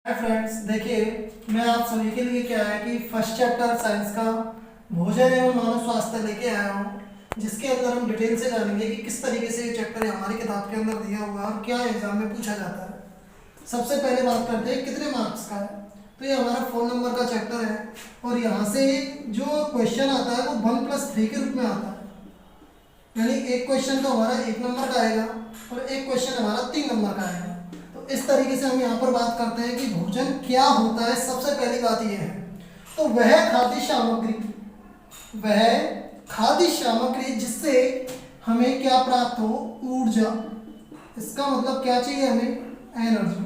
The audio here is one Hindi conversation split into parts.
हाय फ्रेंड्स, देखिए मैं आप सभी के लिए क्या है कि फर्स्ट चैप्टर साइंस का भोजन एवं मानव स्वास्थ्य लेके आया हूँ, जिसके अंदर हम डिटेल से जानेंगे कि किस तरीके से ये चैप्टर हमारी किताब के अंदर दिया हुआ है और क्या एग्जाम में पूछा जाता है। सबसे पहले बात करते हैं कितने मार्क्स का है। तो ये हमारा 4 नंबर का चैप्टर है और यहाँ से जो क्वेश्चन आता है वो 1+3 के रूप में आता है, यानी एक क्वेश्चन तो हमारा 1 नंबर का आएगा और एक क्वेश्चन हमारा 3 नंबर का आएगा। तो इस तरीके से हम यहाँ पर बात करते हैं कि भोजन क्या होता है। सबसे पहली बात यह है, तो वह खाद्य सामग्री जिससे हमें क्या प्राप्त हो, ऊर्जा। इसका मतलब क्या चाहिए हमें, एनर्जी।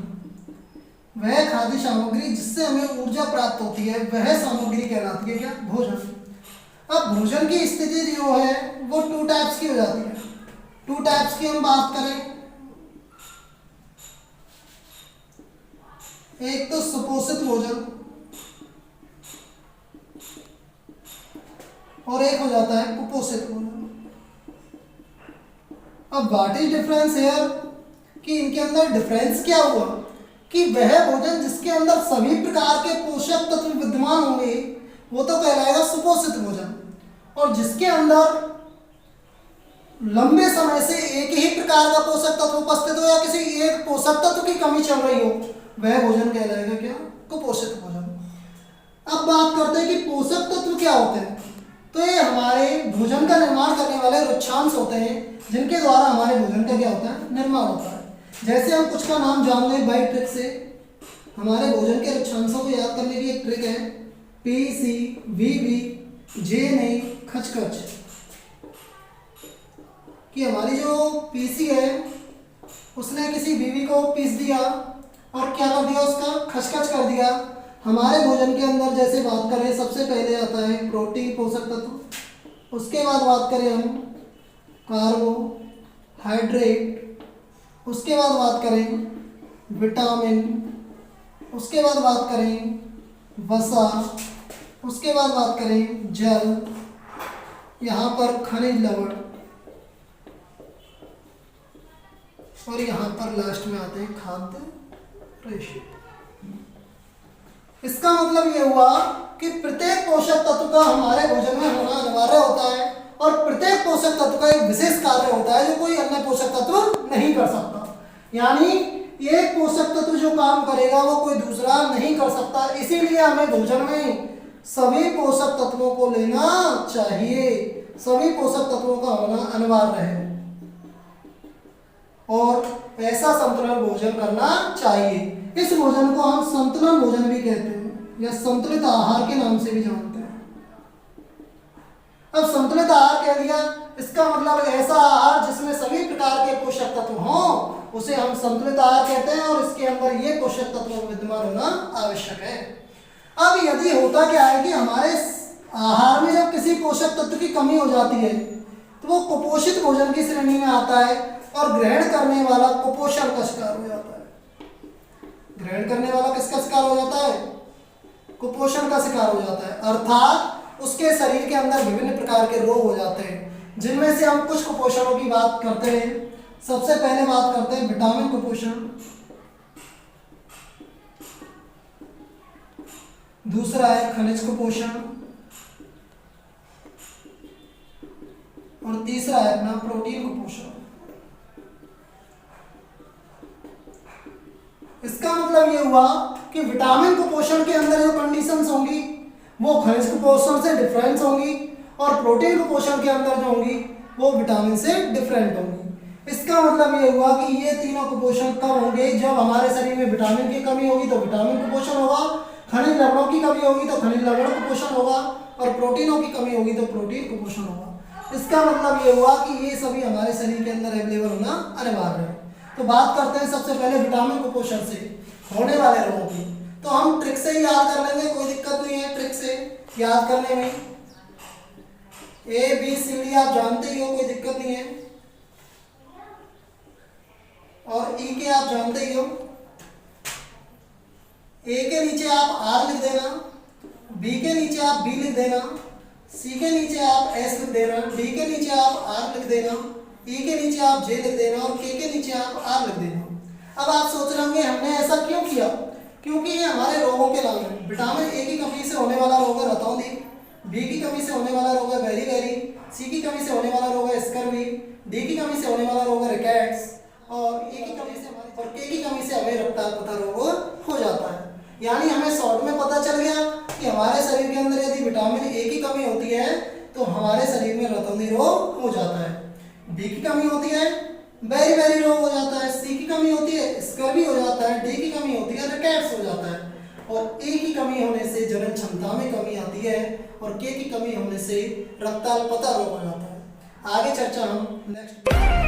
वह खाद्य सामग्री जिससे हमें ऊर्जा प्राप्त होती है वह सामग्री कहलाती है क्या, भोजन। अब भोजन की स्थिति जो है वो 2 टाइप्स की हो जाती है। 2 टाइप्स की हम बात करें, एक तो सुपोषित भोजन और एक हो जाता है कुपोषित भोजन। अब व्हाट इज डिफरेंस हेयर, कि इनके अंदर डिफरेंस क्या हुआ कि वह भोजन जिसके अंदर सभी प्रकार के पोषक तत्व विद्यमान होंगे वो तो कहलाएगा सुपोषित भोजन, और जिसके अंदर लंबे समय से एक ही प्रकार का पोषक तत्व उपस्थित हो या किसी एक पोषक तत्व की कमी चल रही हो वह भोजन कहलाएगा क्या, कुपोषित भोजन। अब बात करते हैं कि पोषक तत्व क्या होते हैं। तो ये हमारे भोजन का निर्माण करने वाले रुक्षांश होते हैं जिनके द्वारा हमारे भोजन का क्या होता है, निर्माण होता है। जैसे हम कुछ का नाम जान लें बाई ट्रिक से, हमारे भोजन के रुक्षांशों को याद करने की एक ट्रिक है, पीसी वीवी जे नहीं खचखच। कि हमारी जो पीसी है उसने किसी बीवी को पीस दिया और क्या कर दिया, उसका खचखच कर दिया। हमारे भोजन के अंदर जैसे बात करें, सबसे पहले आता है प्रोटीन पोषक तत्व, उसके बाद बात करें हम कार्बोहाइड्रेट, उसके बाद बात करें विटामिन, उसके बाद बात करें वसा, उसके बाद बात करें जल, यहाँ पर खनिज लवण, और यहाँ पर लास्ट में आते हैं खाद्य रेशे। इसका मतलब ये हुआ कि प्रत्येक पोषक तत्व का हमारे भोजन में होना अनिवार्य होता है और प्रत्येक पोषक तत्व का एक विशेष कार्य होता है जो कोई अन्य पोषक तत्व नहीं कर सकता। यानी एक पोषक तत्व जो काम करेगा वो कोई दूसरा नहीं कर सकता। इसीलिए हमें भोजन में सभी पोषक तत्वों को लेना चाहिए, सभी पोषक तत्वों का होना अनिवार्य है और ऐसा संतुलन भोजन करना चाहिए। इस भोजन को हम संतुलन भोजन भी कहते हैं या संतुलित आहार के नाम से भी जानते हैं। अब संतुलित आहार कह दिया, इसका मतलब ऐसा आहार जिसमें सभी प्रकार के पोषक तत्व हों उसे हम संतुलित आहार कहते हैं और इसके अंदर ये पोषक तत्व विद्यमान होना आवश्यक है। अब यदि होता क्या है कि हमारे आहार में जब किसी पोषक तत्व की कमी हो जाती है तो वो कुपोषित भोजन की श्रेणी में आता है और ग्रहण करने वाला कुपोषण का शिकार हो जाता है। ग्रहण करने वाला किसका शिकार हो जाता है, कुपोषण का शिकार हो जाता है, अर्थात उसके शरीर के अंदर विभिन्न प्रकार के रोग हो जाते हैं, जिनमें से हम कुछ कुपोषणों की बात करते हैं। सबसे पहले बात करते हैं विटामिन कुपोषण, दूसरा है खनिज कुपोषण और तीसरा है अपना प्रोटीन कुपोषण। इसका मतलब ये हुआ कि विटामिन कुपोषण के अंदर जो कंडीशंस होंगी वो खनिज कुपोषण से डिफरेंट होंगी और प्रोटीन कुपोषण के अंदर जो होंगी वो विटामिन से डिफरेंट होंगी। इसका मतलब ये हुआ कि ये तीनों कुपोषण कब होंगे, जब हमारे शरीर में विटामिन की कमी होगी तो विटामिन कुपोषण होगा, खनिज लवणों की कमी होगी तो खनिज लवण कुपोषण होगा और प्रोटीनों की कमी होगी तो प्रोटीन कुपोषण होगा। इसका मतलब ये हुआ कि ये सभी हमारे शरीर के अंदर अवेलेबल होना अनिवार्य है। तो बात करते हैं सबसे पहले विटामिन कुपोषण से होने वाले रोगों की। तो हम ट्रिक से ही याद कर लेंगे, कोई दिक्कत नहीं है ट्रिक से याद करने में। ए बी सी डी आप जानते ही हो, कोई दिक्कत नहीं है, और ई के आप जानते ही हो। ए के नीचे आप आर लिख देना, बी के नीचे आप बी लिख देना, सी के नीचे आप एस लिख देना, डी के नीचे आप आर लिख देना, ई के नीचे आप जे लिख देना और के नीचे आप आर लिख देना। अब आप सोच रहे होंगे हमने ऐसा क्यों किया, क्योंकि ये हमारे रोगों के नाम है। विटामिन ए की कमी से होने वाला रोग है रतौंधी, बी की कमी से होने वाला रोग है बेरी, सी की कमी से होने वाला रोग है स्कर्वी, डी की कमी से होने वाला रोग है रिकेट्स, और ए की कमी से और के की कमी से हमें रक्तअल्पता रोग हो जाता है। यानी हमें शॉर्ट में पता चल गया कि हमारे शरीर के अंदर यदि विटामिन ए की कमी होती है तो हमारे शरीर में रतौंधी रोग हो जाता है, बी की कमी होती है बेरी रोग हो जाता है, सी की कमी होती है स्कर्वी हो जाता है, डी की कमी होती है रिकेट्स हो जाता है, और ए की कमी होने से जनन क्षमता में कमी आती है, और के की कमी होने से रक्तअल्पता रोग हो जाता है। आगे चर्चा हम नेक्स्ट